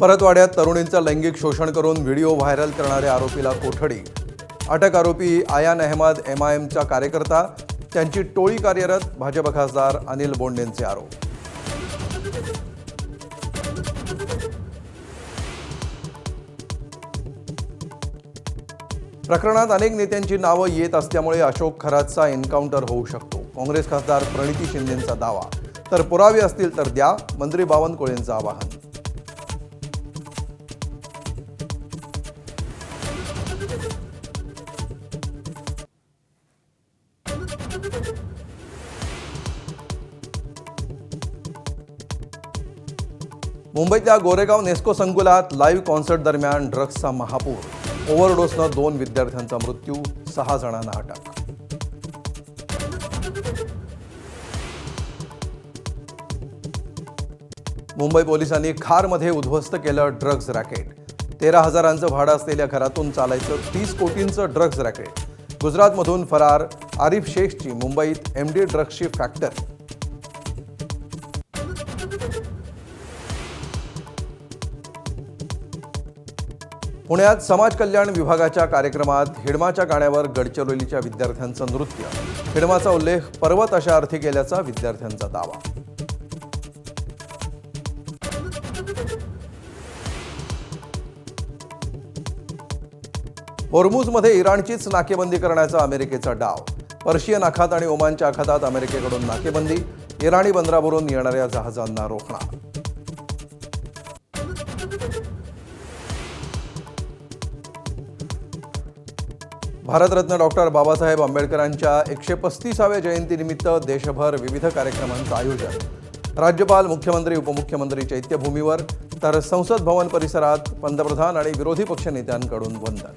परतवाड्यात तरुणींचं लैंगिक शोषण करून व्हिडिओ व्हायरल करणाऱ्या आरोपीला कोठडी। अटक आरोपी आयान अहमद MIMचा कार्यकर्ता, त्यांची टोळी कार्यरत। भाजप खासदार अनिल बोंडेंचे आरोप। प्रकरणात अनेक नेत्यांची नावं येत असल्यामुळे अशोक खरातचा एन्काउंटर होऊ शकतो। काँग्रेस खासदार प्रणिती शिंदेंचा दावा। तर पुरावे असतील तर द्या, मंत्री बावनकुळेंचं आवाहन। मुंबईतल्या गोरेगाव नेस्को संकुलात लाईव्ह कॉन्सर्ट दरम्यान ड्रग्सचा महापूर। ओव्हरडोसनं 2 विद्यार्थ्यांचा मृत्यू, 6 जणांना अटक। मुंबई पोलिसांनी खारमध्ये उद्ध्वस्त केलं ड्रग्ज रॅकेट। 13,000चं भाडं असलेल्या घरातून चालायचं 30 कोटींचं ड्रग्ज रॅकेट। गुजरातमधून फरार आरिफ शेखची मुंबईत MD ड्रग्सची फॅक्टरी। पुण्यात समाज कल्याण विभागाच्या कार्यक्रमात हिडमाच्या गाण्यावर गडचिरोलीच्या विद्यार्थ्यांचं नृत्य। हिडमाचा उल्लेख पर्वत अशा अर्थी केल्याचा विद्यार्थ्यांचा दावा। होर्मुझमध्ये इराणचीच नाकेबंदी करण्याचा अमेरिकेचा डाव। पर्शियन आखात आणि ओमानच्या आखातात अमेरिकेकडून नाकेबंदी। इराणी बंदरावरून येणाऱ्या जहाजांना रोखणार। भारतरत्न डॉक्टर बाबासाहेब आंबेडकरांच्या 135व्या जयंतीनिमित्त देशभर विविध कार्यक्रमांचं आयोजन। राज्यपाल, मुख्यमंत्री, उपमुख्यमंत्री चैत्यभूमीवर, तर संसद भवन परिसरात पंतप्रधान आणि विरोधी पक्षनेत्यांकडून वंदन।